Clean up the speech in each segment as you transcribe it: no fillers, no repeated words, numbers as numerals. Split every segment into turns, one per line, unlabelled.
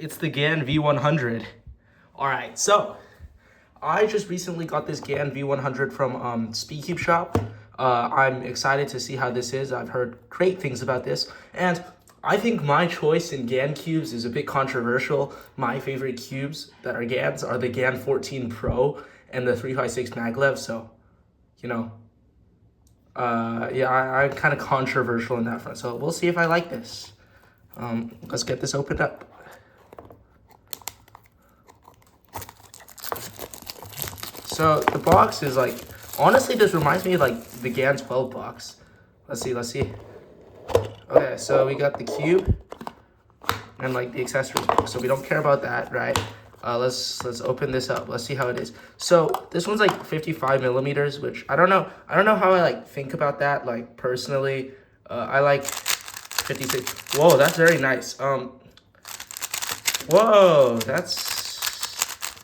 It's the GAN v100. All right, so I just recently got this GAN v100 from Speedcube Shop. I'm excited to see how this is. I've heard great things about this, and I think my choice in GAN cubes is a bit controversial. My favorite cubes that are GANs are the GAN 14 Pro and the 356 maglev. So, you know, yeah, I'm kind of controversial in that front. So we'll see if I like this. Let's get this opened up. So the box is like, honestly, this reminds me of like the GAN 12 box. Let's see. Okay, so we got the cube and like the accessories box. So we don't care about that, right? Let's open this up. Let's see how it is. So this one's like 55 millimeters, which I don't know how I like think about that. Like personally, I like 56. Whoa, that's very nice. Whoa, that's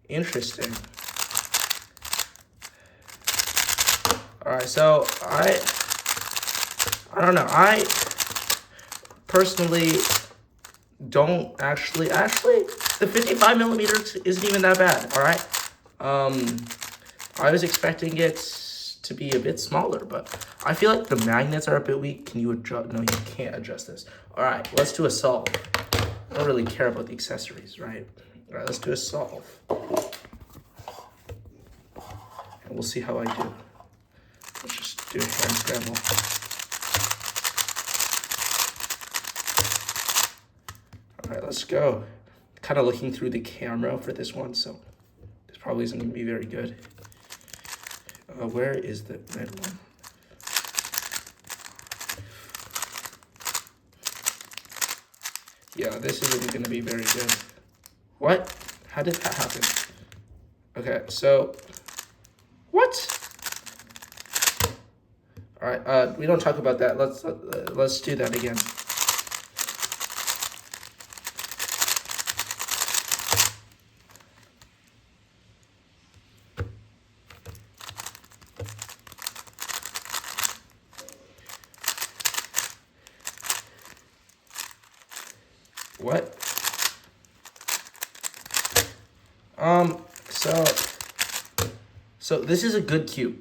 interesting. All right, so I don't know. I personally don't actually the 55 millimeters isn't even that bad. All right. I was expecting it to be a bit smaller, but I feel like the magnets are a bit weak. Can you adjust? No, you can't adjust this. All right, let's do a solve. I don't really care about the accessories, right? All right, let's do a solve. And we'll see how I do. Let's just do a hand scramble. All right, let's go. Kind of looking through the camera for this one, so this probably isn't going to be very good. Where is the red one? Yeah, this isn't going to be very good. What? How did that happen? Okay, so what? All right, we don't talk about that. Let's do that again. What? So this is a good cube.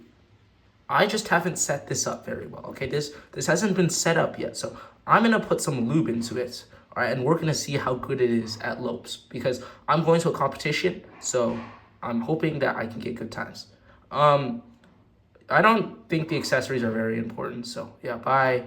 I just haven't set this up very well, okay? This hasn't been set up yet, so I'm gonna put some lube into it, all right? And we're gonna see how good it is at Lopes, because I'm going to a competition, so I'm hoping that I can get good times. I don't think the accessories are very important, so yeah, bye.